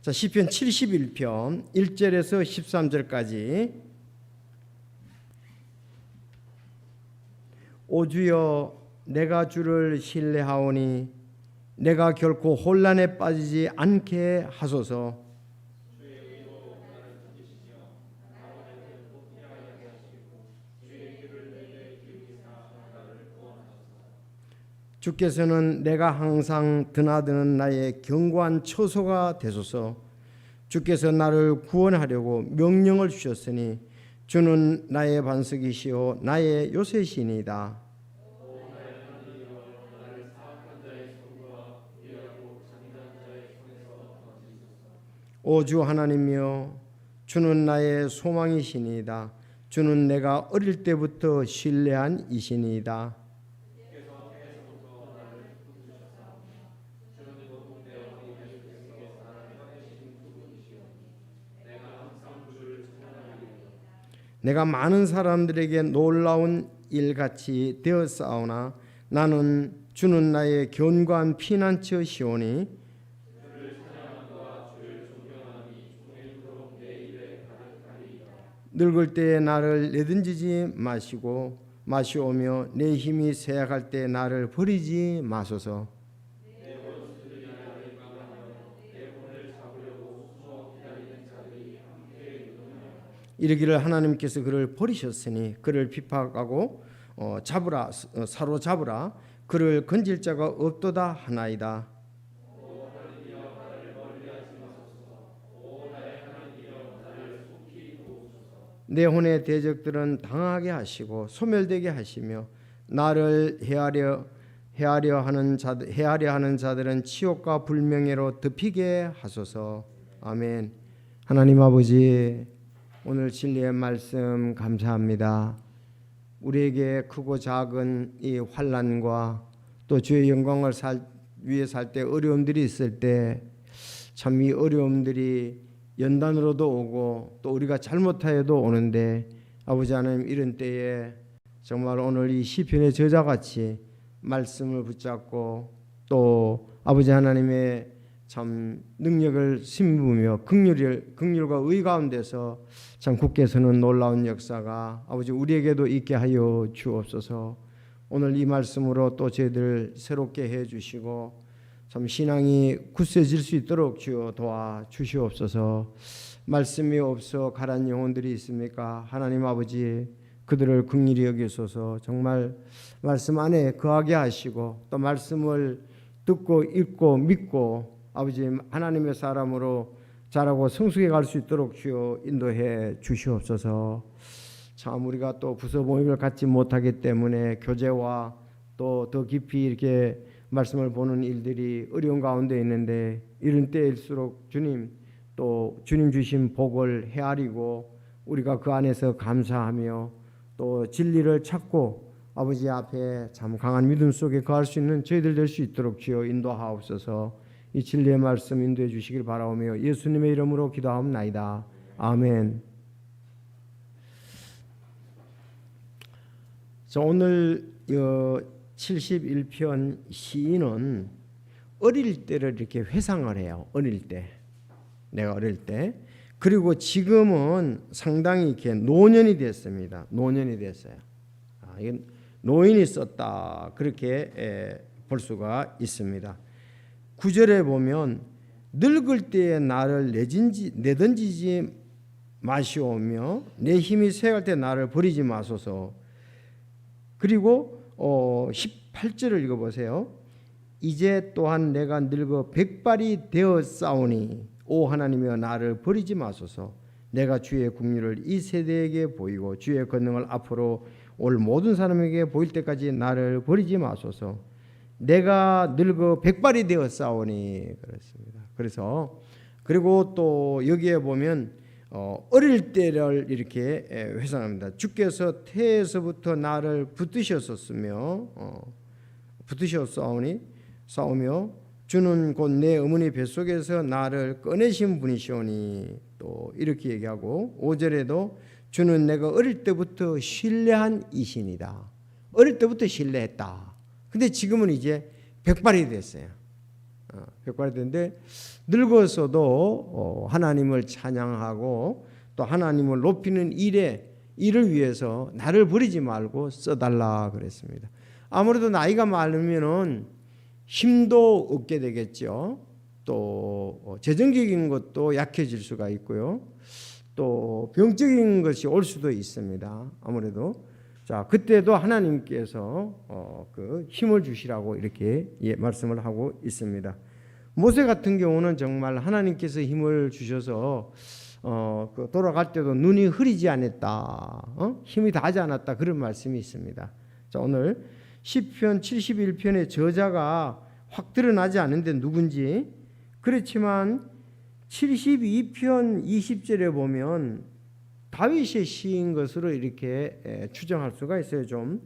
자, 시편 71편 1절에서 13절까지. 오 주여, 내가 주를 신뢰하오니 내가 결코 혼란에 빠지지 않게 하소서. 주께서는 내가 항상 드나드는 나의 견고한 처소가 되소서. 주께서 나를 구원하려고 명령을 주셨으니 주는 나의 반석이시요 나의 요새시니이다. 오 주 하나님이여, 주는 나의 소망이시니이다. 주는 내가 어릴 때부터 신뢰한 이시니이다. 내가 많은 사람들에게 놀라운 일같이 되었사오나 나는 주는 나의 견고한 피난처시오니 늙을 때에 나를 내던지지 마시오며 내 힘이 쇠약할 때 나를 버리지 마소서. 이르기를 하나님께서 그를 버리셨으니 그를 핍박하고 사로잡으라. 그를 건질 자가 없도다 하나이다. 내 혼의 대적들은 당하게 하시고 소멸되게 하시며 나를 헤아려 하는 자들은 치욕과 불명예로 덮이게 하소서. 아멘. 하나님 아버지, 오늘 진리의 말씀 감사합니다. 우리에게 크고 작은 이 환난과 또 주의 영광을 위해 살 때 어려움들이 있을 때 참 이 어려움들이 연단으로도 오고 또 우리가 잘못하여도 오는데 아버지 하나님, 이런 때에 정말 오늘 이 시편의 저자같이 말씀을 붙잡고 또 아버지 하나님의 참 능력을 심부며 긍휼과 의 가운데서 참 굳게 서는 놀라운 역사가 아버지 우리에게도 있게 하여 주옵소서. 오늘 이 말씀으로 또 저희들 새롭게 해 주시고 참 신앙이 굳세질 수 있도록 주여 도와 주시옵소서. 말씀이 없어 가란 영혼들이 있습니까? 하나님 아버지, 그들을 긍휼히 여기소서. 정말 말씀 안에 거하게 하시고 또 말씀을 듣고 읽고 믿고 아버지 하나님의 사람으로 자라고 성숙해 갈 수 있도록 주여 인도해 주시옵소서. 참 우리가 또 부서 모임을 갖지 못하기 때문에 교제와 또 더 깊이 이렇게 말씀을 보는 일들이 어려운 가운데 있는데 이런 때일수록 주님 또 주님 주신 복을 헤아리고 우리가 그 안에서 감사하며 또 진리를 찾고 아버지 앞에 참 강한 믿음 속에 거할 수 있는 저희들 될 수 있도록 주여 인도하옵소서. 이 진리의 말씀 인도해 주시길 바라오며 예수님의 이름으로 기도하옵나이다. 아멘. 자, 오늘 71편 시인은 어릴 때를 이렇게 회상을 해요. 어릴 때, 내가 어릴 때. 그리고 지금은 상당히 이렇게 노년이 됐습니다. 노년이 됐어요. 이건 노인이 썼다, 그렇게 볼 수가 있습니다. 9절에 보면 늙을 때에 나를 내던지지 마시오며 내 힘이 쇠할 때 나를 버리지 마소서. 그리고 18절을 읽어보세요. 이제 또한 내가 늙어 백발이 되었사오니 오 하나님이여 나를 버리지 마소서. 내가 주의 긍휼을 이 세대에게 보이고 주의 권능을 앞으로 올 모든 사람에게 보일 때까지 나를 버리지 마소서. 내가 늙어 백발이 되었사오니 그렇습니다. 그래서 그리고 또 여기에 보면 어릴 때를 이렇게 회상합니다. 주께서 태에서부터 나를 싸우며 주는 곧 내 어머니 뱃속에서 나를 꺼내신 분이시오니 또 이렇게 얘기하고 5절에도 주는 내가 어릴 때부터 신뢰한 이신이다. 어릴 때부터 신뢰했다. 근데 지금은 이제 백발이 됐어요. 백발이 되는데 늙어서도 하나님을 찬양하고 또 하나님을 높이는 일을 위해서 나를 버리지 말고 써달라 그랬습니다. 아무래도 나이가 많으면은 힘도 없게 되겠죠. 또 재정적인 것도 약해질 수가 있고요. 또 병적인 것이 올 수도 있습니다. 아무래도 자 그때도 하나님께서 그 힘을 주시라고 이렇게 말씀을 하고 있습니다. 모세 같은 경우는 정말 하나님께서 힘을 주셔서 그 돌아갈 때도 눈이 흐리지 않았다, 힘이 다하지 않았다 그런 말씀이 있습니다. 자 오늘 시편 71편의 저자가 확 드러나지 않은데 누군지 그렇지만 72편 20절에 보면 다윗의 시인 것으로 이렇게 추정할 수가 있어요. 좀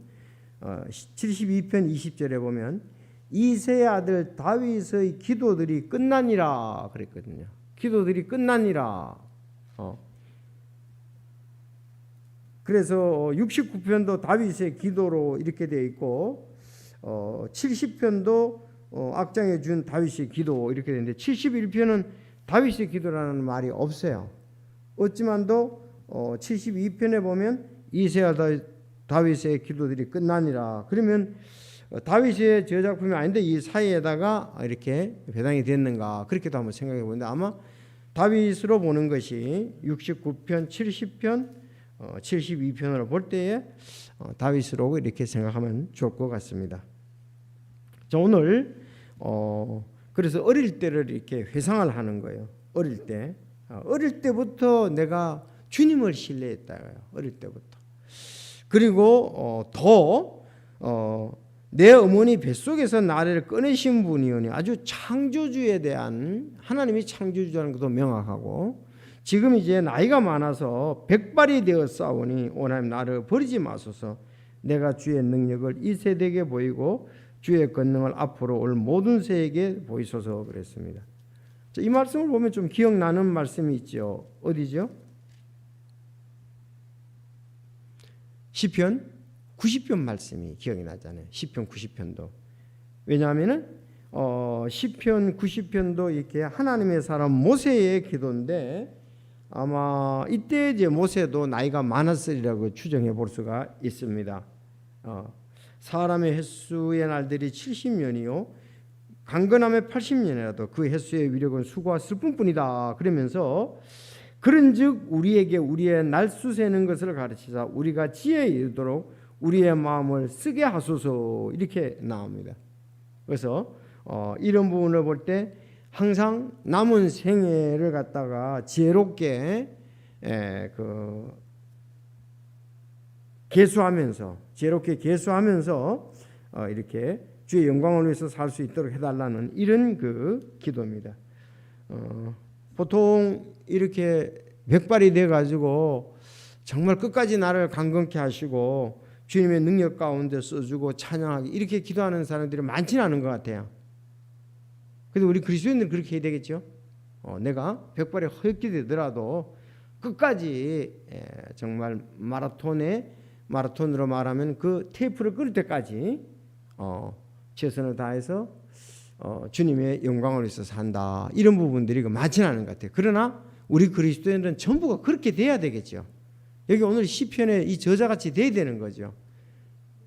72편 20절에 보면 이새의 아들 다윗의 기도들이 끝나니라 그랬거든요. 기도들이 끝나니라. 그래서 69편도 다윗의 기도로 이렇게 되어 있고 70편도 악장해 준 다윗의 기도 이렇게 되는데 71편은 다윗의 기도라는 말이 없어요. 어찌만도 72편에 보면 이새야 다윗의 기도들이 끝나니라. 그러면 다윗의 저작품이 아닌데 이 사이에다가 이렇게 배당이 됐는가 그렇게도 한번 생각해 보는데 아마 다윗으로 보는 것이 69편, 70편, 72편으로 볼 때에 다윗으로 이렇게 생각하면 좋을 것 같습니다. 자, 오늘 그래서 어릴 때를 이렇게 회상을 하는 거예요. 어릴 때부터 내가 주님을 신뢰했다고요. 어릴 때부터. 그리고 내 어머니 뱃속에서 나를 꺼내신 분이오니 아주 창조주에 대한 하나님이 창조주라는 것도 명확하고 지금 이제 나이가 많아서 백발이 되어 싸우니 오 하나님 나를 버리지 마소서. 내가 주의 능력을 이 세대에게 보이고 주의 권능을 앞으로 올 모든 세에게 보이소서 그랬습니다. 이 말씀을 보면 좀 기억나는 말씀이 있죠. 어디죠? 시편 90편 말씀이 기억이 나잖아요. 시편 90편도. 왜냐하면은 시편 90편도 이렇게 하나님의 사람 모세의 기도인데 아마 이때 이제 모세도 나이가 많았으리라고 추정해 볼 수가 있습니다. 사람의 횟수의 날들이 70년이요 강건함의 80년이라도 그 횟수의 위력은 수고와 슬픔뿐이다. 그러면서 그런즉 우리에게 우리의 날수 세는 것을 가르치사 우리가 지혜에 이르도록 우리의 마음을 쓰게 하소서 이렇게 나옵니다. 그래서 이런 부분을 볼 때 항상 남은 생애를 갖다가 지혜롭게 계수하면서 이렇게 주의 영광을 위해서 살 수 있도록 해달라는 이런 그 기도입니다. 보통 이렇게 백발이 돼 가지고 정말 끝까지 나를 강건케 하시고 주님의 능력 가운데 써주고 찬양하기 이렇게 기도하는 사람들이 많지는 않은 것 같아요. 그래도 우리 그리스도인들은 그렇게 해야 되겠죠. 내가 백발이 허옇게 되더라도 끝까지 정말 마라톤으로 말하면 그 테이프를 끊을 때까지 최선을 다해서 주님의 영광을 위해서 산다. 이런 부분들이 많지는 않은 것 같아요. 그러나 우리 그리스도인들은 전부가 그렇게 돼야 되겠죠. 여기 오늘 시편에 이 저자같이 돼야 되는 거죠.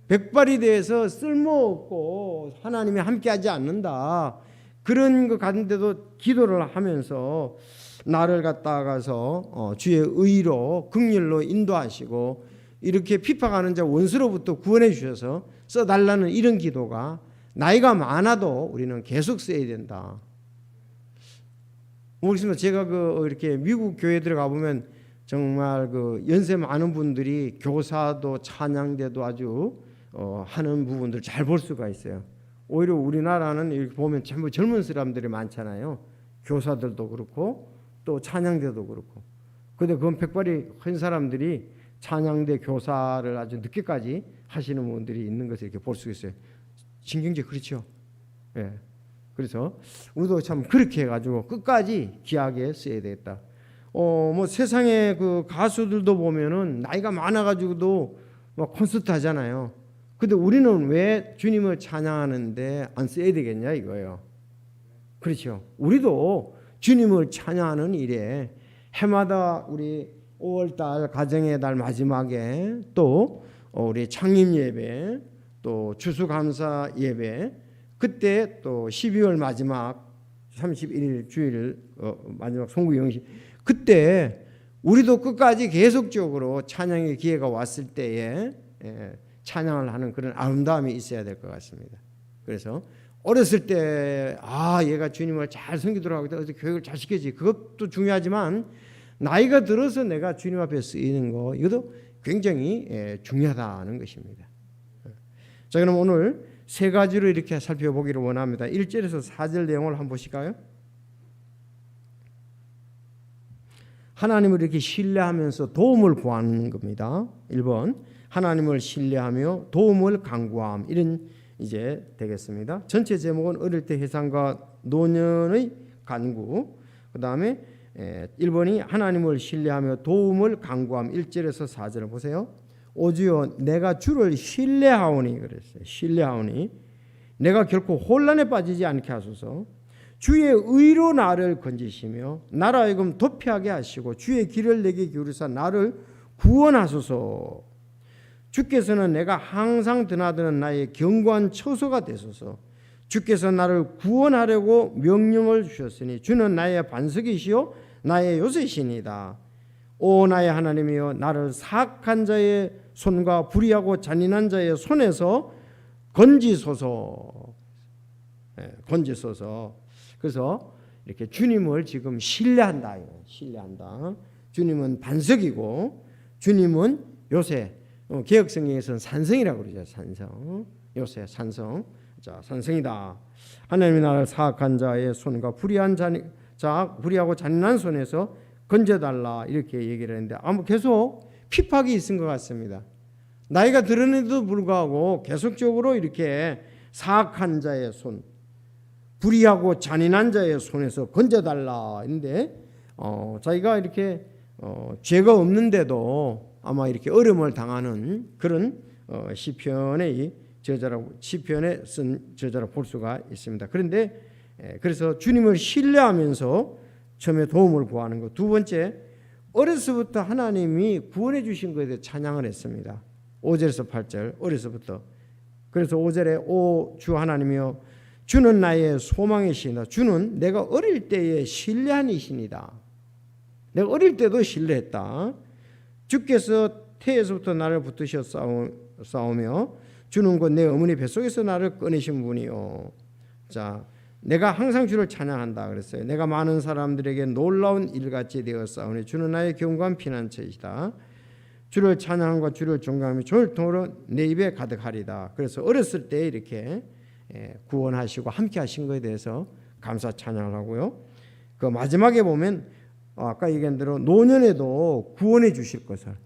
백발이 돼서 쓸모없고 하나님이 함께하지 않는다. 그런 것 같은데도 기도를 하면서 나를 갖다가서 주의 의로 긍휼로 인도하시고 이렇게 핍박하는 자 원수로부터 구원해 주셔서 써달라는 이런 기도가 나이가 많아도 우리는 계속 써야 된다. 모르겠습니다. 제가 이렇게 미국 교회 들어가 보면 정말 연세 많은 분들이 교사도 찬양대도 아주 하는 부분들 잘 볼 수가 있어요. 오히려 우리나라는 이렇게 보면 전부 젊은 사람들이 많잖아요. 교사들도 그렇고 또 찬양대도 그렇고. 그런데 그건 백발이 큰 사람들이 찬양대 교사를 아주 늦게까지 하시는 분들이 있는 것을 이렇게 볼 수 있어요. 신경제 그렇죠. 예. 그래서 우리도 참 그렇게 해가지고 끝까지 귀하게 써야 되겠다. 뭐 세상에 그 가수들도 보면은 나이가 많아가지고도 막 콘서트 하잖아요. 근데 우리는 왜 주님을 찬양하는데 안 써야 되겠냐 이거예요. 그렇죠. 우리도 주님을 찬양하는 일에 해마다 우리 5월달 가정의 달 마지막에 또 우리 창립 예배 또 추수감사 예배 그때 또 12월 마지막 31일 주일 마지막 송구영식 그때 우리도 끝까지 계속적으로 찬양의 기회가 왔을 때에 찬양을 하는 그런 아름다움이 있어야 될 것 같습니다. 그래서 어렸을 때 얘가 주님을 잘 섬기도록 하고 어디 교육을 잘 시켜지 그것도 중요하지만 나이가 들어서 내가 주님 앞에 쓰이는 거 이것도 굉장히 중요하다는 것입니다. 자, 그럼 오늘 세 가지로 이렇게 살펴보기를 원합니다. 1절에서 4절 내용을 한번 보실까요? 하나님을 이렇게 신뢰하면서 도움을 구하는 겁니다. 1번 하나님을 신뢰하며 도움을 간구함 이런 이제 되겠습니다. 전체 제목은 어릴 때 회상과 노년의 간구. 그 다음에 1번이 하나님을 신뢰하며 도움을 간구함 1절에서 4절을 보세요. 오주여 내가 주를 신뢰하오니 그랬어요. 신뢰하오니 내가 결코 혼란에 빠지지 않게 하소서. 주의 의로 나를 건지시며 나로 하여금 도피하게 하시고 주의 길을 내게 기울이사 나를 구원하소서. 주께서는 내가 항상 드나드는 나의 견고한 처소가 되소서. 주께서 나를 구원하려고 명령을 주셨으니 주는 나의 반석이시요 나의 요새시니이다. 오 나의 하나님이여 나를 사악한 자의 손과 불의하고 잔인한 자의 손에서 건지소서. 건지소서. 그래서 이렇게 주님을 지금 신뢰한다. 신뢰한다. 주님은 반석이고 주님은 요새 개혁성경에서는 산성이라고 그러죠. 산성. 요새 산성. 자, 산성이다. 하나님의 나라를 사악한 자의 손과 불의하고 잔인한 손에서 건져달라 이렇게 얘기를 했는데 아무 계속 핍박이 있은 것 같습니다. 나이가 들었는데도 불구하고 계속적으로 이렇게 사악한 자의 손, 불의하고 잔인한 자의 손에서 건져달라 했는데 자기가 이렇게 죄가 없는데도 아마 이렇게 어려움을 당하는 그런 시편의 시편에 쓴 저자라고 볼 수가 있습니다. 그런데 그래서 주님을 신뢰하면서 처음에 도움을 구하는 것. 두 번째, 어려서부터 하나님이 구원해 주신 것에 대해 찬양을 했습니다. 5절에서 8절 어려서부터. 그래서 5절에 오 주 하나님이여 주는 나의 소망이시니라. 주는 내가 어릴 때에 신뢰한 이신이다. 내가 어릴 때도 신뢰했다. 주께서 태에서부터 나를 붙드셔 싸우며 주는 곧 내 어머니 뱃속에서 나를 꺼내신 분이요. 자, 내가 항상 주를 찬양한다 그랬어요. 내가 많은 사람들에게 놀라운 일같이 되었사오니 주는 나의 견고한 피난처이시다. 주를 찬양함과 주를 존경하며 주를 통으로 내 입에 가득하리다. 그래서 어렸을 때 이렇게 구원하시고 함께 하신 것에 대해서 감사 찬양을 하고요. 그 마지막에 보면 아까 얘기한 대로 노년에도 구원해 주실 것을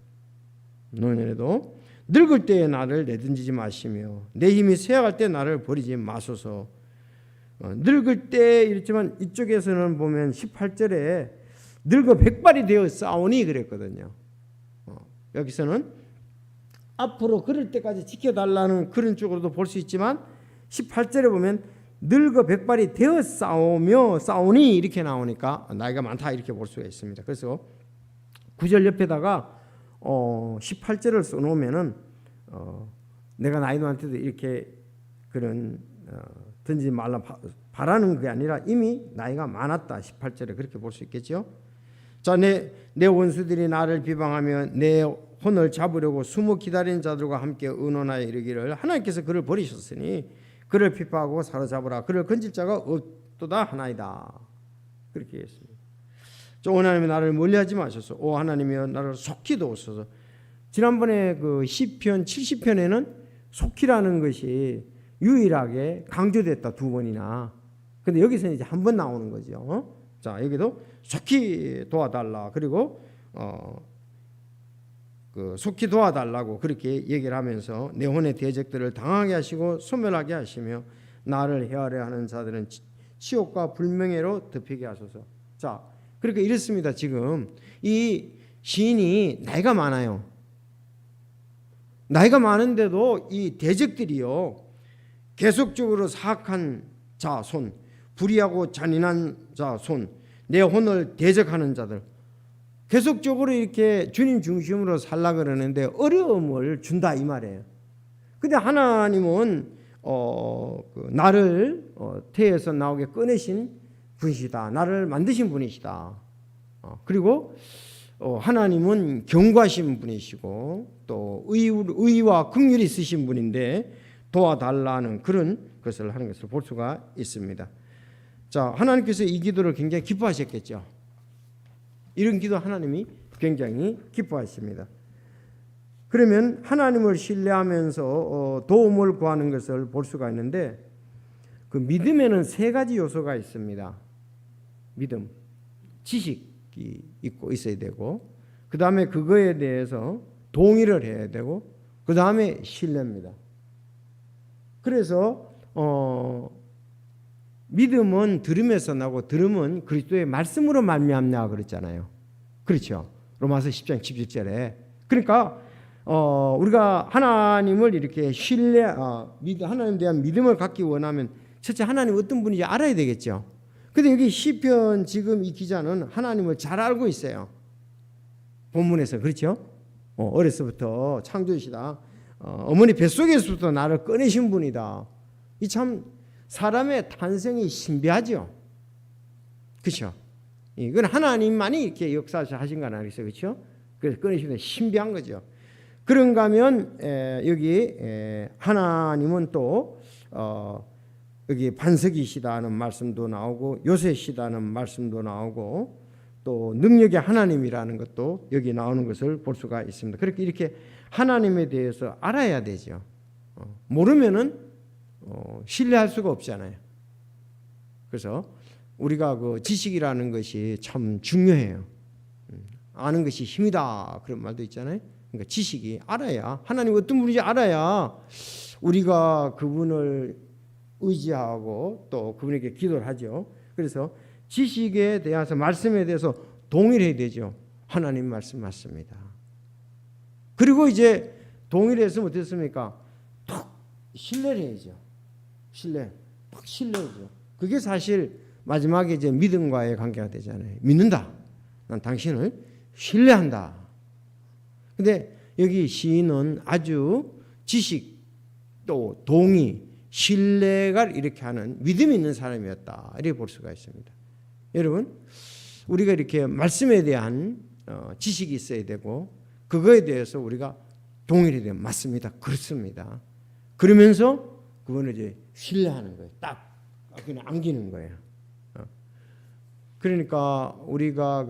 노년에도 늙을 때에 나를 내던지지 마시며 내 힘이 쇠약할 때 나를 버리지 마소서. 늙을 때 이랬지만 이쪽에서는 보면 18절에 늙어 백발이 되어 싸우니 그랬거든요. 여기서는 앞으로 그럴 때까지 지켜달라는 그런 쪽으로도 볼 수 있지만 18절에 보면 늙어 백발이 되어 싸우니 이렇게 나오니까 나이가 많다 이렇게 볼 수가 있습니다. 그래서 9절 옆에다가 18절을 써놓으면은 내가 나이 많한테도 이렇게 그런 던지지 말라 바라는 게 아니라 이미 나이가 많았다 18절에 그렇게 볼 수 있겠죠. 자, 내 원수들이 나를 비방하며 내 혼을 잡으려고 숨어 기다리는 자들과 함께 의논하여 이르기를 하나님께서 그를 버리셨으니 그를 핍박하고 사로잡으라. 그를 건질 자가 없도다 하나이다. 그렇게 했습니다. 오 하나님이 나를 멀리하지 마소서. 오 하나님이여 나를 속히 도우소서. 지난번에 그 시편 70편에는 속히라는 것이 유일하게 강조됐다 두 번이나. 근데 여기서는 이제 한 번 나오는 거죠. 자, 여기도 속히 도와달라. 그리고 그 속히 도와달라고 그렇게 얘기를 하면서 내 혼의 대적들을 당하게 하시고 소멸하게 하시며 나를 헤아려 하는 자들은 치욕과 불명예로 덮이게 하소서. 자, 그러니까 이렇습니다. 지금 이 시인이 나이가 많아요. 나이가 많은데도 이 대적들이요 계속적으로 사악한 자 손, 불의하고 잔인한 자 손, 내 혼을 대적하는 자들, 계속적으로 이렇게 주님 중심으로 살라 그러는데 어려움을 준다 이 말이에요. 근데 하나님은 나를 태에서 나오게 꺼내신 분이시다. 나를 만드신 분이시다. 그리고 하나님은 견고하신 분이시고 또 의와 긍휼이 있으신 분인데 도와달라는 그런 것을 하는 것을 볼 수가 있습니다. 자, 하나님께서 이 기도를 굉장히 기뻐하셨겠죠. 이런 기도 하나님이 굉장히 기뻐하십니다. 그러면 하나님을 신뢰하면서 도움을 구하는 것을 볼 수가 있는데 그 믿음에는 세 가지 요소가 있습니다. 믿음, 지식이 있고 있어야 되고, 그 다음에 그거에 대해서 동의를 해야 되고, 그 다음에 신뢰입니다. 그래서 믿음은 들음에서 나고 들음은 그리스도의 말씀으로 말미암냐 그랬잖아요. 그렇죠. 로마서 10장 17절에. 그러니까 우리가 하나님을 이렇게 하나님에 대한 믿음을 갖기 원하면 첫째 하나님 어떤 분인지 알아야 되겠죠. 근데 여기 시편 지금 이 기자는 하나님을 잘 알고 있어요. 본문에서 그렇죠. 어려서부터 창조주시다. 어머니 뱃속에서부터 나를 꺼내신 분이다. 이 참 사람의 탄생이 신비하죠. 그렇죠. 이건 하나님만이 이렇게 역사하신 건 아니겠어요. 그렇죠. 그래서 꺼내시는 신비한 거죠. 그런가 하면 여기 하나님은 또 여기 반석이시다는 말씀도 나오고 요새시다는 말씀도 나오고 또 능력의 하나님이라는 것도 여기 나오는 것을 볼 수가 있습니다. 그렇게 이렇게 하나님에 대해서 알아야 되죠. 모르면은 신뢰할 수가 없잖아요. 그래서 우리가 그 지식이라는 것이 참 중요해요. 아는 것이 힘이다 그런 말도 있잖아요. 그러니까 지식이 알아야 하나님 어떤 분인지 알아야 우리가 그분을 의지하고 또 그분에게 기도를 하죠. 그래서 지식에 대해서 말씀에 대해서 동의를 해야 되죠. 하나님 말씀 맞습니다. 그리고 이제 동의를 했으면 어땠습니까? 툭 신뢰를 해야죠. 푹 신뢰하죠. 그게 사실 마지막에 이제 믿음과의 관계가 되잖아요. 믿는다. 난 당신을 신뢰한다. 근데 여기 시인은 아주 지식 또 동의, 신뢰가 이렇게 하는 믿음이 있는 사람이었다. 이렇게 볼 수가 있습니다. 여러분, 우리가 이렇게 말씀에 대한 지식이 있어야 되고 그거에 대해서 우리가 동의를 해야 되면 맞습니다. 그렇습니다. 그러면서 그거는 이제 신뢰하는 거예요. 딱 그냥 안기는 거예요. 그러니까 우리가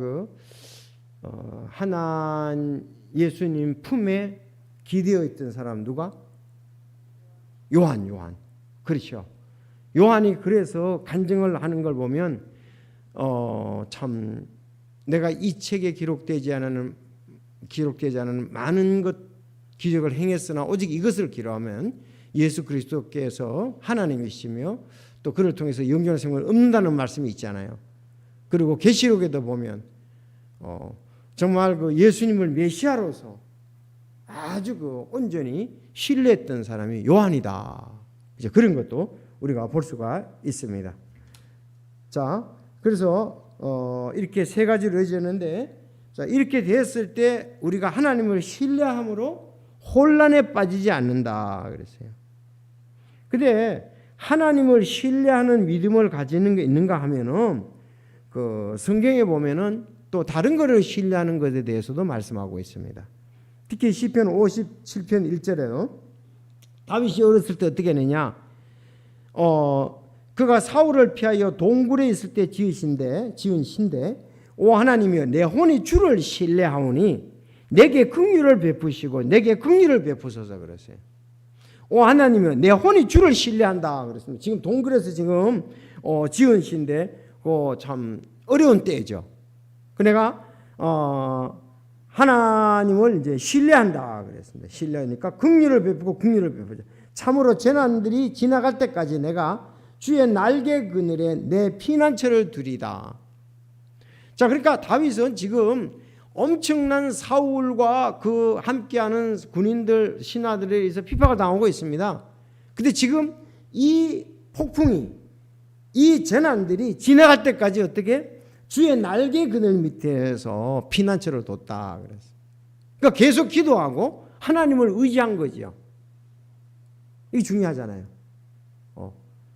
예수님 품에 기대어 있던 사람 누가? 요한. 그렇죠. 요한이 그래서 간증을 하는 걸 보면 참 내가 이 책에 기록되지 않은 많은 것 기적을 행했으나 오직 이것을 기록하면 예수 그리스도께서 하나님이시며 또 그를 통해서 영원한 생명을 얻는다는 말씀이 있잖아요. 그리고 계시록에도 보면 정말 그 예수님을 메시아로서 아주 온전히 신뢰했던 사람이 요한이다. 이제 그런 것도 우리가 볼 수가 있습니다. 자, 그래서 이렇게 세 가지를 의지했는데, 자, 이렇게 됐을 때 우리가 하나님을 신뢰함으로 혼란에 빠지지 않는다 그랬어요. 근데 하나님을 신뢰하는 믿음을 가지는 게 있는가 하면은 그 성경에 보면은 또 다른 것을 신뢰하는 것에 대해서도 말씀하고 있습니다. 특히 시편 57편 1절에요. 다윗이 어렸을 때 어떻게 했느냐? 그가 사울을 피하여 동굴에 있을 때 지은 신데 오 하나님이여 내 혼이 주를 신뢰하오니 내게 긍휼을 베푸시고 내게 긍휼을 베푸소서 그랬어요. 오 하나님이여 내 혼이 주를 신뢰한다 그랬습니다. 지금 동굴에서 지금 지은 신데 참 어려운 때죠. 내가 하나님을 이제 신뢰한다 그랬습니다. 신뢰하니까 긍휼을 베푸고 긍휼을 베푸자. 참으로 재난들이 지나갈 때까지 내가 주의 날개 그늘에 내 피난처를 두리다. 자, 그러니까 다윗은 지금 엄청난 사울과 그 함께하는 군인들 신하들에 의해서 피박을 당하고 있습니다. 근데 지금 이 폭풍이 이 재난들이 지나갈 때까지 어떻게 주의 날개 그늘 밑에서 피난처를 뒀다 그랬어요. 그러니까 계속 기도하고 하나님을 의지한 거죠. 이게 중요하잖아요.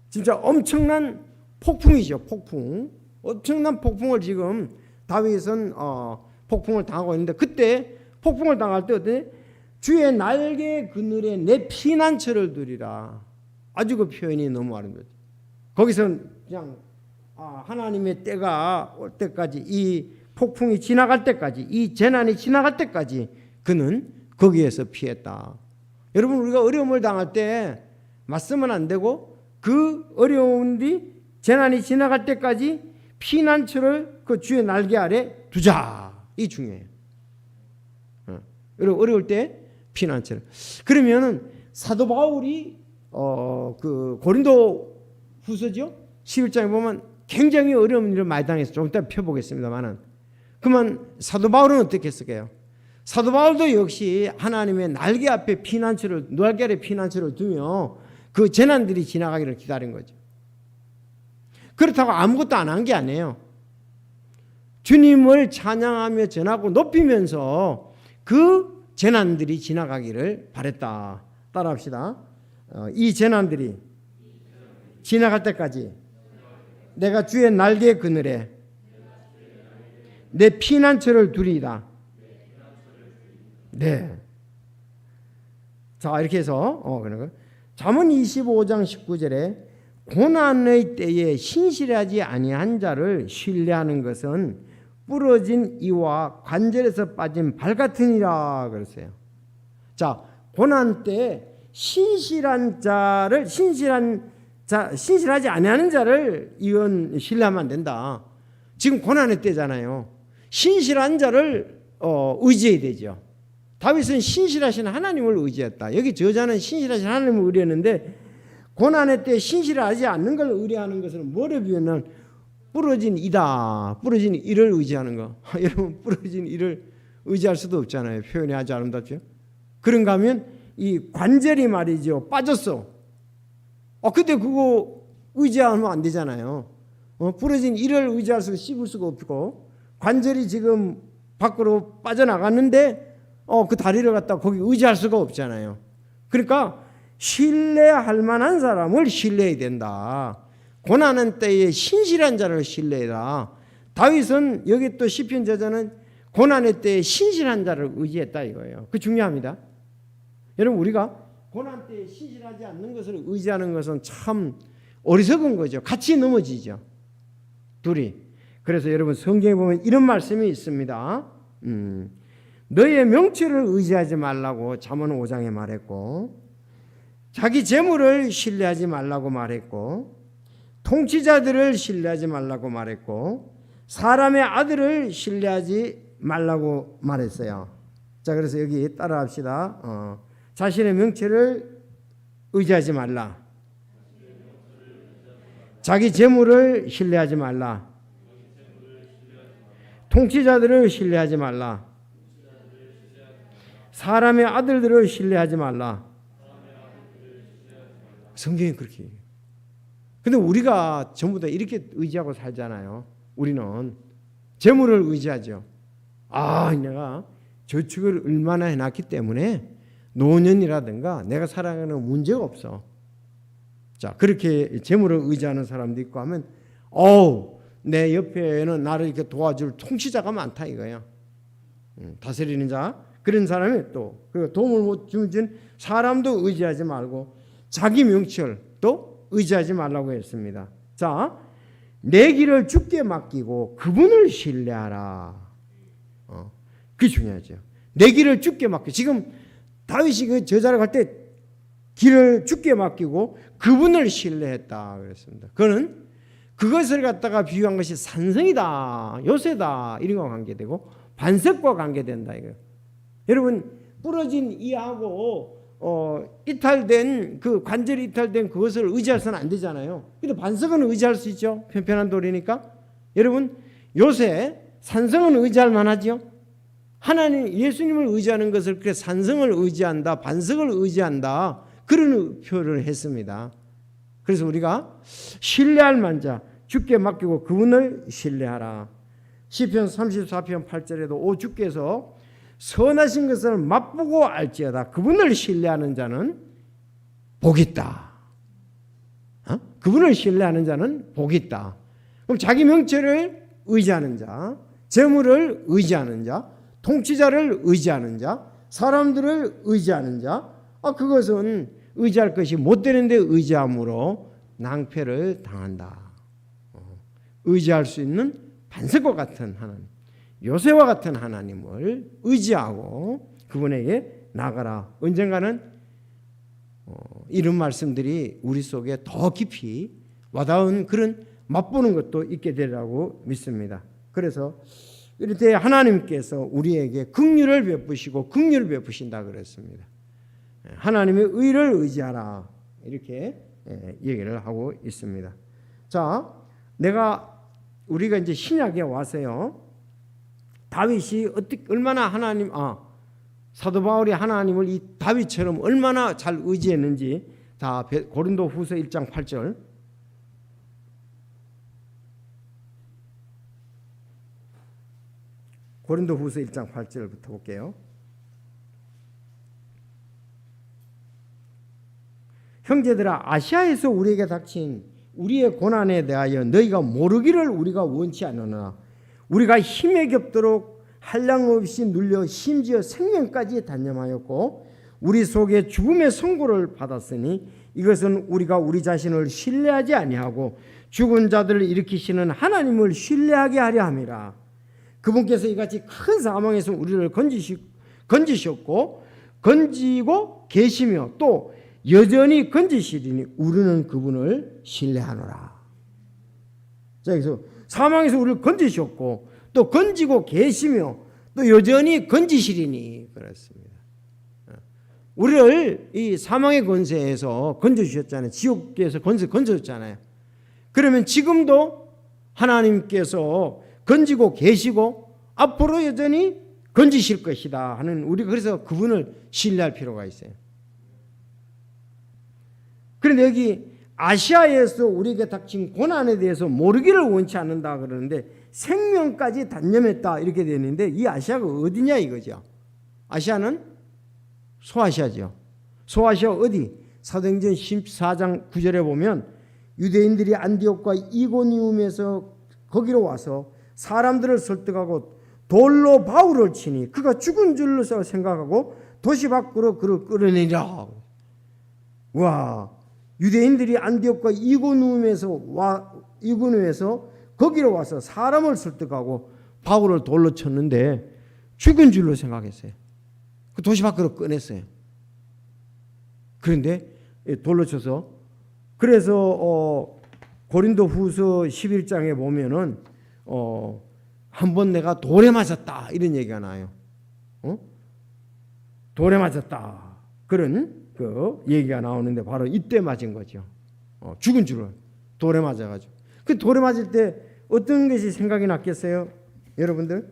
진짜 엄청난 폭풍이죠. 폭풍. 엄청난 폭풍을 지금 다윗은 폭풍을 당하고 있는데, 그때 폭풍을 당할 때 어때? 주의 날개 그늘에 내 피난처를 두리라. 아주 그 표현이 너무 아름답죠. 거기서 그냥 하나님의 때가 올 때까지, 이 폭풍이 지나갈 때까지, 이 재난이 지나갈 때까지 그는 거기에서 피했다. 여러분, 우리가 어려움을 당할 때 맞서면 안 되고, 그 어려움이 재난이 지나갈 때까지 피난처를 그 주의 날개 아래 두자. 이 중요해요. 어려울 때 피난처를. 그러면은 사도 바울이 그 고린도 후서죠 11장에 보면 굉장히 어려운 일을 많이 당해서 좀 이따 펴보겠습니다만은, 그러면 사도 바울은 어떻게 했을까요? 사도 바울도 역시 하나님의 날개 앞에 피난처를, 날개 아래 피난처를 두며 그 재난들이 지나가기를 기다린 거죠. 그렇다고 아무것도 안 한 게 아니에요. 주님을 찬양하며 전하고 높이면서 그 재난들이 지나가기를 바랬다. 따라합시다. 이 재난들이 지나갈 때까지 내가 주의 날개 그늘에 내 피난처를 두리이다. 네. 자, 이렇게 해서 그런 거. 잠언 25장 19절에 고난의 때에 신실하지 아니한 자를 신뢰하는 것은 부러진 이와 관절에서 빠진 발 같으니라 그랬어요. 자, 고난 때 신실한 자를 신실하지 아니하는 자를 이건 신뢰하면 안 된다. 지금 고난의 때잖아요. 신실한 자를 의지해야 되죠. 다윗은 신실하신 하나님을 의지했다. 여기 저자는 신실하신 하나님을 의뢰했는데, 고난의 때 신실하지 않는 걸 의뢰하는 것은 뭐를 비유하면 부러진 이다. 부러진 이를 의지하는 거. 여러분, 부러진 이를 의지할 수도 없잖아요. 표현이 아주 아름답죠. 그런가 하면 이 관절이 말이죠, 빠졌어. 근데 그거 의지하면 안 되잖아요. 부러진 이를 의지할 수가, 씹을 수가 없고, 관절이 지금 밖으로 빠져나갔는데 그 다리를 갖다 거기 의지할 수가 없잖아요. 그러니까 신뢰할 만한 사람을 신뢰해야 된다. 고난의 때에 신실한 자를 신뢰해라. 다윗은 여기 또 시편 저자는 고난의 때에 신실한 자를 의지했다 이거예요. 그 중요합니다. 여러분, 우리가 고난 때에 신실하지 않는 것을 의지하는 것은 참 어리석은 거죠. 같이 넘어지죠, 둘이. 그래서 여러분, 성경에 보면 이런 말씀이 있습니다. 너의 명철을 의지하지 말라고 잠언 5장에 말했고, 자기 재물을 신뢰하지 말라고 말했고, 통치자들을 신뢰하지 말라고 말했고, 사람의 아들을 신뢰하지 말라고 말했어요. 자, 그래서 여기 따라합시다. 자신의 명철을 의지하지 말라. 자기 재물을 신뢰하지 말라. 통치자들을 신뢰하지 말라. 사람의 아들들을 신뢰하지 말라. 성경이 그렇게 얘기해요. 근데 우리가 전부 다 이렇게 의지하고 살잖아요. 우리는 재물을 의지하죠. 내가 저축을 얼마나 해놨기 때문에 노년이라든가 내가 살아가는 문제가 없어. 자, 그렇게 재물을 의지하는 사람도 있고 하면 내 옆에는 나를 이렇게 도와줄 통치자가 많다 이거야. 다스리는 자, 그런 사람이 또 도움을 못 주는 사람도 의지하지 말고 자기 명철도 의지하지 말라고 했습니다. 자, 내 길을 주께 맡기고 그분을 신뢰하라. 그게 중요하죠. 내 길을 주께 맡기고, 지금 다윗이 그 저자를 갈 때 길을 주께 맡기고 그분을 신뢰했다 그랬습니다. 그는 그것을 갖다가 비유한 것이 산성이다, 요새다, 이런 거와 관계되고 반석과 관계된다 이거예요. 여러분, 부러진 이하고 이탈된 그 관절이 이탈된 그것을 의지해서는 안 되잖아요. 근데 반석은 의지할 수 있죠. 편편한 돌이니까. 여러분, 요새 산성은 의지할 만하죠. 하나님, 예수님을 의지하는 것을 그래 산성을 의지한다, 반석을 의지한다, 그런 표현을 했습니다. 그래서 우리가 신뢰할 만자 주께 맡기고 그분을 신뢰하라. 시편 34편 8절에도 오 주께서 선하신 것을 맛보고 알지어다. 그분을 신뢰하는 자는 복이 있다. 그분을 신뢰하는 자는 복이 있다. 그럼 자기 명체를 의지하는 자, 재물을 의지하는 자, 통치자를 의지하는 자, 사람들을 의지하는 자, 그것은 의지할 것이 못 되는데 의지함으로 낭패를 당한다. 의지할 수 있는 반석과 같은 하나님, 요새와 같은 하나님을 의지하고 그분에게 나가라. 언젠가는 이런 말씀들이 우리 속에 더 깊이 와닿은 그런 맛보는 것도 있게 되리라고 믿습니다. 그래서 이렇게 하나님께서 우리에게 긍휼을 베푸시고 긍휼을 베푸신다 그랬습니다. 하나님의 의를 의지하라 이렇게 얘기를 하고 있습니다. 자, 우리가 이제 신약에 와서요, 다윗이 얼마나 사도 바울이 하나님을 이 다윗처럼 얼마나 잘 의지했는지 다 고린도후서 1장 8절. 고린도후서 1장 8절부터 볼게요. 형제들아, 아시아에서 우리에게 닥친 우리의 고난에 대하여 너희가 모르기를 우리가 원치 않으나 우리가 힘에 겹도록 한량없이 눌려 심지어 생명까지 단념하였고 우리 속에 죽음의 선고를 받았으니 이것은 우리가 우리 자신을 신뢰하지 아니하고 죽은 자들을 일으키시는 하나님을 신뢰하게 하려 함이라. 그분께서 이같이 큰 사망에서 우리를 건지셨고 건지고 계시며 또 여전히 건지시리니 우리는 그분을 신뢰하노라. 자, 그래서 사망에서 우리를 건지셨고 또 건지고 계시며 또 여전히 건지시리니 그렇습니다. 우리를 이 사망의 권세에서 건져주셨잖아요. 지옥에서 건져줬잖아요. 그러면 지금도 하나님께서 건지고 계시고 앞으로 여전히 건지실 것이다 하는, 우리가 그래서 그분을 신뢰할 필요가 있어요. 그런데 여기 아시아에서 우리에게 닥친 고난에 대해서 모르기를 원치 않는다 그러는데 생명까지 단념했다 이렇게 되는데 이 아시아가 어디냐 이거죠. 아시아는 소아시아죠. 소아시아 어디? 사도행전 14장 9절에 보면 유대인들이 안디옥과 이고니움에서 거기로 와서 사람들을 설득하고 돌로 바울을 치니 그가 죽은 줄로 생각하고 도시 밖으로 그를 끌어내리라. 와, 유대인들이 안디옥과 이고니움에서 거기로 와서 사람을 설득하고 바울을 돌로 쳤는데 죽은 줄로 생각했어요. 그 도시 밖으로 꺼냈어요. 그런데 돌로 쳐서, 그래서 고린도후서 11장에 보면은 한번 내가 돌에 맞았다 이런 얘기가 나요. 돌에 맞았다 그런 그 얘기가 나오는데 바로 이때 맞은 거죠. 죽은 줄을 돌에 맞아가지고. 그 돌에 맞을 때 어떤 것이 생각이 났겠어요, 여러분들?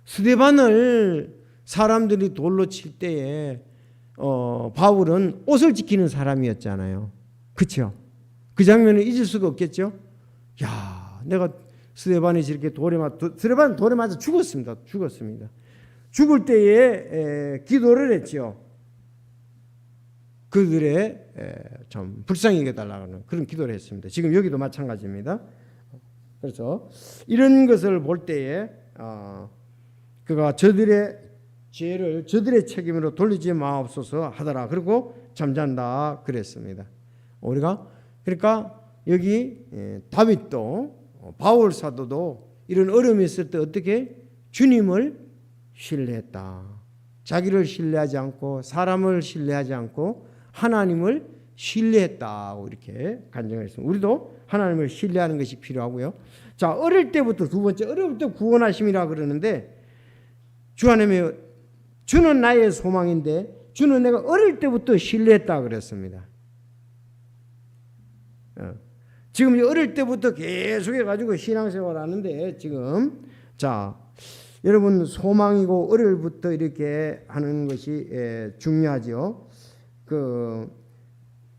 스데반을 사람들이 돌로 칠 때에 바울은 옷을 지키는 사람이었잖아요. 그렇죠? 그 장면을 잊을 수가 없겠죠. 야, 내가 스데반이 저렇게 스데반 돌에 맞아 죽었습니다. 죽을 때에 기도를 했죠. 그들의 좀 불쌍히 여겨달라는 그런 기도를 했습니다. 지금 여기도 마찬가지입니다. 그래서 이런 것을 볼 때에 그가 저들의 죄를 저들의 책임으로 돌리지 마옵소서 하더라. 그리고 잠잔다 그랬습니다. 우리가 그러니까 여기 다윗도 바울 사도도 이런 어려움이 있을 때 어떻게 주님을 신뢰했다. 자기를 신뢰하지 않고 사람을 신뢰하지 않고 하나님을 신뢰했다고 이렇게 간증했습니다. 우리도 하나님을 신뢰하는 것이 필요하고요. 자, 어릴 때부터 두 번째, 어릴 때 구원하심이라 그러는데 주 안에 주는 나의 소망인데 주는 내가 어릴 때부터 신뢰했다 그랬습니다. 지금 어릴 때부터 계속해가지고 신앙생활 하는데 지금 자, 여러분 소망이고 어릴 때부터 이렇게 하는 것이 중요하죠. 그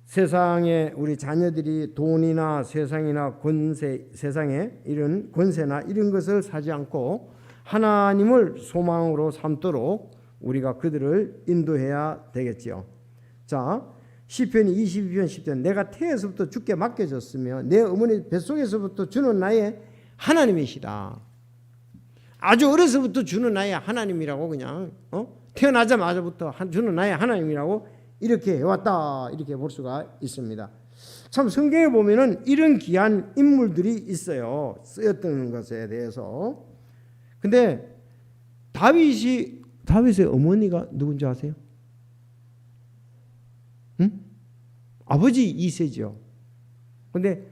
세상에 우리 자녀들이 돈이나 세상이나 권세, 세상에 이런 권세나 이런 것을 사지 않고 하나님을 소망으로 삼도록 우리가 그들을 인도해야 되겠지요. 자, 시편이 22편 10절 내가 태에서부터 주께 맡겨졌으며 내 어머니 뱃속에서부터 주는 나의 하나님이시다. 아주 어려서부터 주는 나의 하나님이라고 그냥 태어나자마자부터 주는 나의 하나님이라고 이렇게 해왔다 이렇게 볼 수가 있습니다. 참 성경에 보면은 이런 귀한 인물들이 있어요. 쓰였던 것에 대해서. 근데 다윗의 어머니가 누군지 아세요? 응? 아버지 이세죠. 근데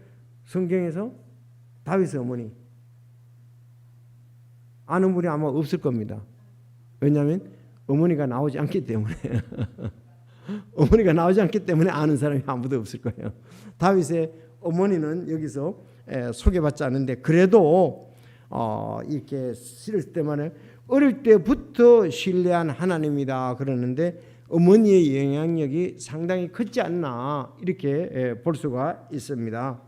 성경에서 다윗의 어머니 아는 분이 아마 없을 겁니다. 왜냐하면 어머니가 나오지 않기 때문에 어머니가 나오지 않기 때문에 아는 사람이 아무도 없을 거예요. 다윗의 어머니는 여기서 소개받지 않는데 그래도 이렇게 쓸 때만 어릴 때부터 신뢰한 하나님이다 그러는데 어머니의 영향력이 상당히 크지 않나 이렇게 볼 수가 있습니다.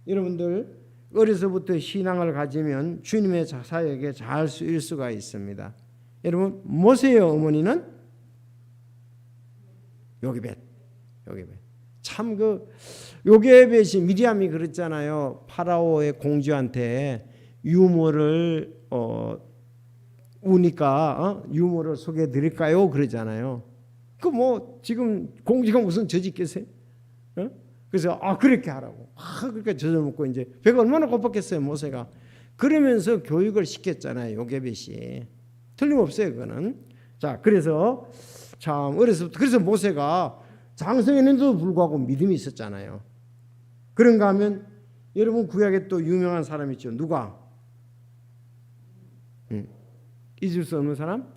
여러분들 어려서부터 신앙을 가지면 주님의 사역에 잘 쓰일 수가 있습니다. 여러분 모세의 어머니는 요게벳. 참 그 요게벳이 미리암이 그랬잖아요. 파라오의 공주한테 유모를 우니까 유모를 소개해 드릴까요? 그러잖아요. 그 뭐 지금 공주가 무슨 저지 있겠어요? 그래서 그렇게 하라고. 그러니까 젖을 먹고 이제 배가 얼마나 고팠겠어요 모세가. 그러면서 교육을 시켰잖아요 요게벳이. 틀림없어요 그거는. 자 그래서 참 어려서부터 그래서 모세가 장성했는데도 불구하고 믿음이 있었잖아요. 그런가 하면 여러분 구약에 또 유명한 사람 있죠. 누가? 잊을 수 없는 사람?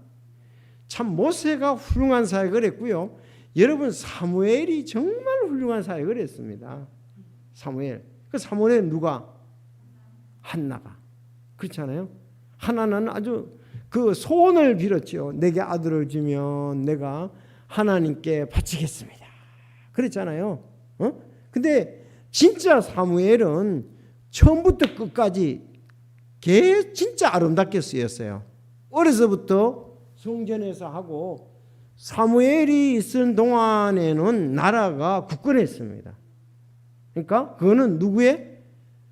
참 모세가 훌륭한 사역을 했고요. 여러분 사무엘이 정말 훌륭한 사역을 했습니다. 사무엘. 그 사무엘은 누가? 한나가. 그렇잖아요. 하나는 아주 그 소원을 빌었죠. 내게 아들을 주면 내가 하나님께 바치겠습니다. 그랬잖아요. 근데 진짜 사무엘은 처음부터 끝까지 진짜 아름답게 쓰였어요. 어려서부터 성전에서 하고 사무엘이 있은 동안에는 나라가 굳건했습니다. 그러니까 그거는 누구의?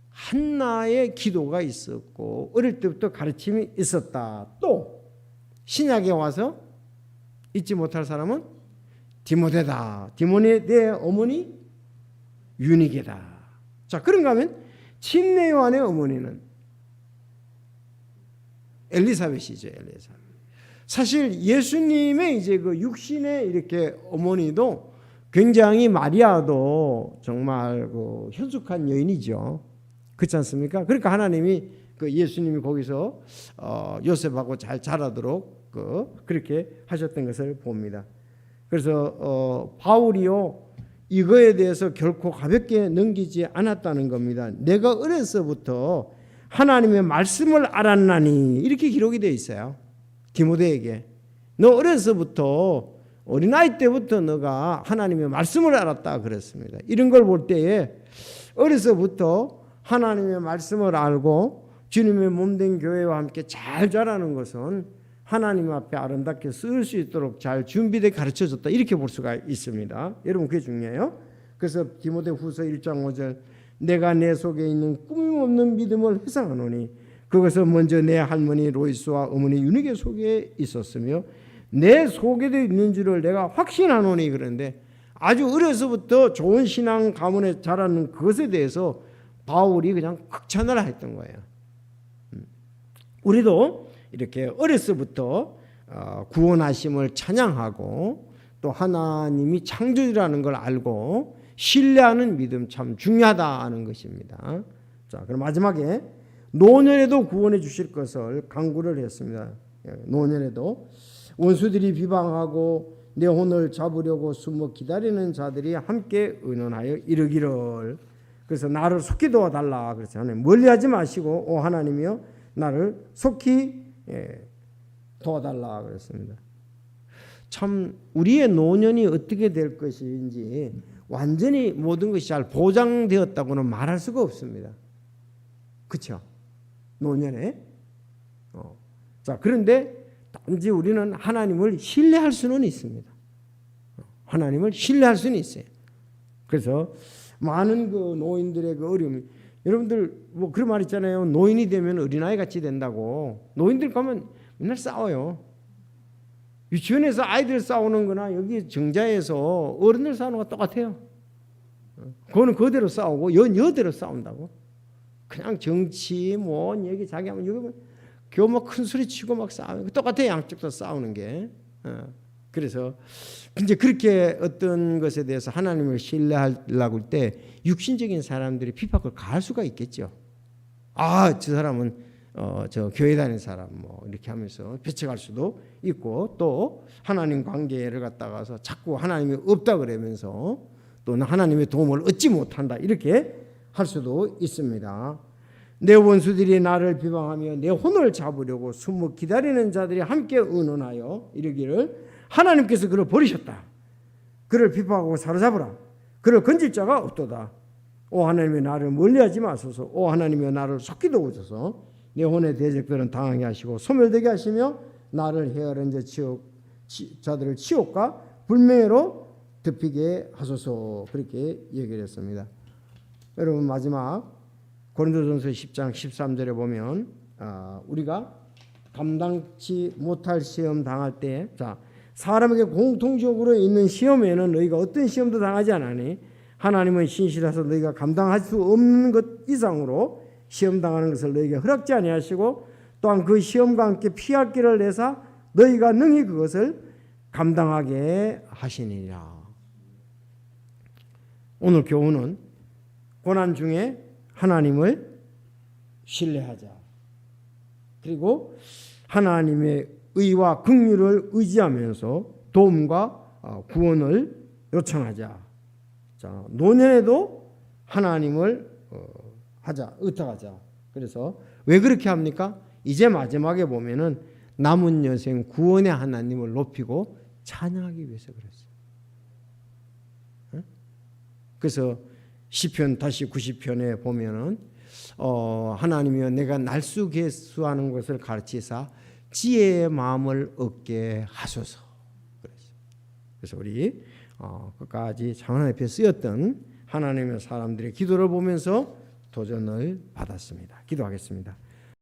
한나의 기도가 있었고 어릴 때부터 가르침이 있었다. 또 신약에 와서 잊지 못할 사람은 디모데다. 디모데의 어머니 유니게다. 자 그런가 하면 침례 요한의 어머니는 엘리사벳이죠. 엘리사벳. 사실 예수님의 이제 그 육신의 이렇게 어머니도 굉장히 마리아도 정말 그 현숙한 여인이죠. 그렇지 않습니까? 그러니까 하나님이 그 예수님이 거기서 요셉하고 잘 자라도록 그렇게 하셨던 것을 봅니다. 그래서 바울이요 이거에 대해서 결코 가볍게 넘기지 않았다는 겁니다. 내가 어려서부터 하나님의 말씀을 알았나니 이렇게 기록이 되어 있어요. 디모데에게 너 어려서부터 어린아이 때부터 너가 하나님의 말씀을 알았다 그랬습니다. 이런 걸 볼 때에 어려서부터 하나님의 말씀을 알고 주님의 몸된 교회와 함께 잘 자라는 것은 하나님 앞에 아름답게 쓸 수 있도록 잘 준비되게 가르쳐줬다 이렇게 볼 수가 있습니다. 여러분 그게 중요해요. 그래서 디모데후서 1장 5절 내가 내 속에 있는 꾸밈없는 믿음을 회상하노니 그것은 먼저 내 할머니 로이스와 어머니 유니게 속에 있었으며 내 속에도 있는 줄을 내가 확신하노니 그런데 아주 어려서부터 좋은 신앙 가문에 자라는 그것에 대해서 바울이 그냥 극찬을 했던 거예요. 우리도 이렇게 어려서부터 구원하심을 찬양하고 또 하나님이 창조주라는 걸 알고 신뢰하는 믿음 참 중요하다는 것입니다. 자, 그럼 마지막에 노년에도 구원해 주실 것을 간구를 했습니다. 노년에도 원수들이 비방하고 내 혼을 잡으려고 숨어 기다리는 자들이 함께 의논하여 이르기를 그래서 나를 속히 도와달라 그래서 하나님 멀리하지 마시고 오 하나님이여 나를 속히 도와달라 그랬습니다. 참 우리의 노년이 어떻게 될 것인지 완전히 모든 것이 잘 보장되었다고는 말할 수가 없습니다. 그렇죠? 노년에. 자, 그런데 단지 우리는 하나님을 신뢰할 수는 있습니다. 하나님을 신뢰할 수는 있어요. 그래서 많은 그 노인들의 그 어려움이, 여러분들 뭐 그런 말 있잖아요. 노인이 되면 어린아이 같이 된다고. 노인들 가면 맨날 싸워요. 유치원에서 아이들 싸우는 거나 여기 정자에서 어른들 싸우는 거 똑같아요. 그거는 그대로 싸우고 여대로 싸운다고. 그냥 정치 뭔 얘기 자기 하면 여기 겨우 막 큰 소리 치고 막 싸우는 똑같아요. 양쪽 다 싸우는 게. 그래서 이제 그렇게 어떤 것에 대해서 하나님을 신뢰하려고 할 때 육신적인 사람들이 핍박을 가할 수가 있겠죠. 아, 저 사람은 저 교회 다니는 사람 뭐 이렇게 하면서 배척할 수도 있고, 또 하나님 관계를 갖다가서 자꾸 하나님이 없다 그러면서 또 하나님의 도움을 얻지 못한다 이렇게 할 수도 있습니다. 내 원수들이 나를 비방하며 내 혼을 잡으려고 숨어 기다리는 자들이 함께 의논하여 이르기를 하나님께서 그를 버리셨다. 그를 비방하고 사로잡으라. 그를 건질 자가 없도다. 오 하나님이 나를 멀리하지 마소서. 오 하나님이 나를 속기도 오소서. 내 혼의 대적들은 당하게 하시고 소멸되게 하시며 나를 헤아른 자들을 치욕과 불명예로 덮이게 하소서. 그렇게 얘기를 했습니다. 여러분, 마지막 고린도전서 10장 13절에 보면 우리가 감당치 못할 시험 당할 때, 자, 사람에게 공통적으로 있는 시험에는 너희가 어떤 시험도 당하지 않으니 하나님은 신실하셔서 너희가 감당할 수 없는 것 이상으로 시험 당하는 것을 너희에게 허락지 아니하시고 또한 그 시험과 함께 피할 길을 내사 너희가 능히 그것을 감당하게 하시니라. 오늘 교훈은 고난 중에 하나님을 신뢰하자. 그리고 하나님의 의와 긍휼을 의지하면서 도움과 구원을 요청하자. 자, 노년에도 하나님을 의탁하자. 그래서 왜 그렇게 합니까? 이제 마지막에 보면은 남은 여생 구원의 하나님을 높이고 찬양하기 위해서 그랬어요. 그래서 시편 다시 90편에 보면은 하나님이여 내가 날수계수하는 것을 가르치사 지혜의 마음을 얻게 하소서. 그래서 우리 끝까지 하나님 앞에 쓰였던 하나님의 사람들의 기도를 보면서 도전을 받았습니다. 기도하겠습니다.